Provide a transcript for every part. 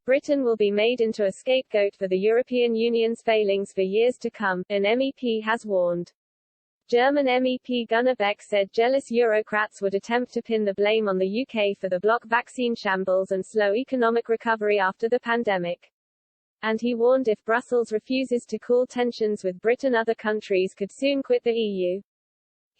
Britain will be made into a scapegoat for the European Union's failings for years to come, an MEP has warned. German MEP Gunnar Beck said jealous Eurocrats would attempt to pin the blame on the UK for the bloc vaccine shambles and slow economic recovery after the pandemic. And he warned if Brussels refuses to cool tensions with Britain, other countries could soon quit the EU.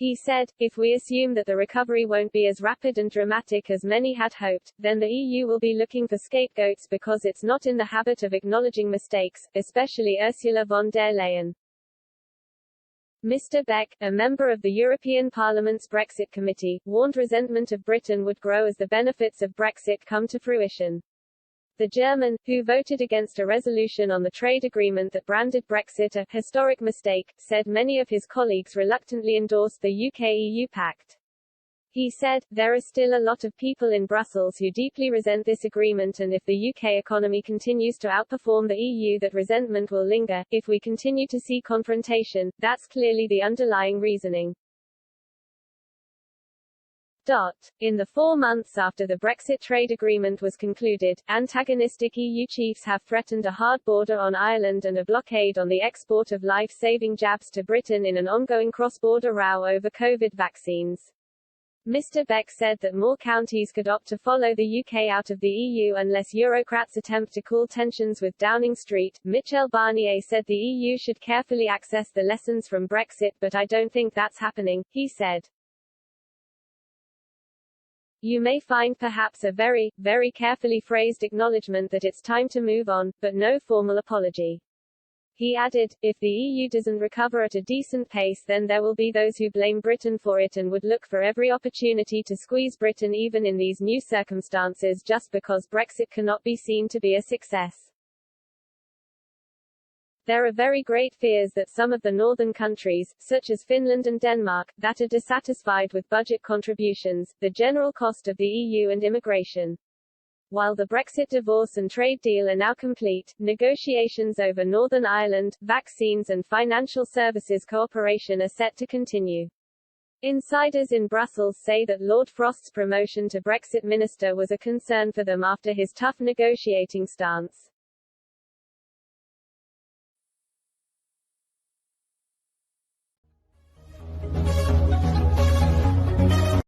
He said, if we assume that the recovery won't be as rapid and dramatic as many had hoped, then the EU will be looking for scapegoats because it's not in the habit of acknowledging mistakes, especially Ursula von der Leyen. Mr. Beck, a member of the European Parliament's Brexit Committee, warned resentment of Britain would grow as the benefits of Brexit come to fruition. The German, who voted against a resolution on the trade agreement that branded Brexit a historic mistake, said many of his colleagues reluctantly endorsed the UK-EU pact. He said, there are still a lot of people in Brussels who deeply resent this agreement, and if the UK economy continues to outperform the EU, that resentment will linger. If we continue to see confrontation, that's clearly the underlying reasoning. In the 4 months after the Brexit trade agreement was concluded, antagonistic EU chiefs have threatened a hard border on Ireland and a blockade on the export of life-saving jabs to Britain in an ongoing cross-border row over COVID vaccines. Mr. Beck said that more counties could opt to follow the UK out of the EU unless Eurocrats attempt to cool tensions with Downing Street. Michel Barnier said the EU should carefully access the lessons from Brexit, but I don't think that's happening, he said. You may find perhaps a very, very carefully phrased acknowledgement that it's time to move on, but no formal apology. He added, if the EU doesn't recover at a decent pace, then there will be those who blame Britain for it and would look for every opportunity to squeeze Britain even in these new circumstances just because Brexit cannot be seen to be a success. There are very great fears that some of the northern countries, such as Finland and Denmark, that are dissatisfied with budget contributions, the general cost of the EU and immigration. While the Brexit divorce and trade deal are now complete, negotiations over Northern Ireland, vaccines and financial services cooperation are set to continue. Insiders in Brussels say that Lord Frost's promotion to Brexit minister was a concern for them after his tough negotiating stance.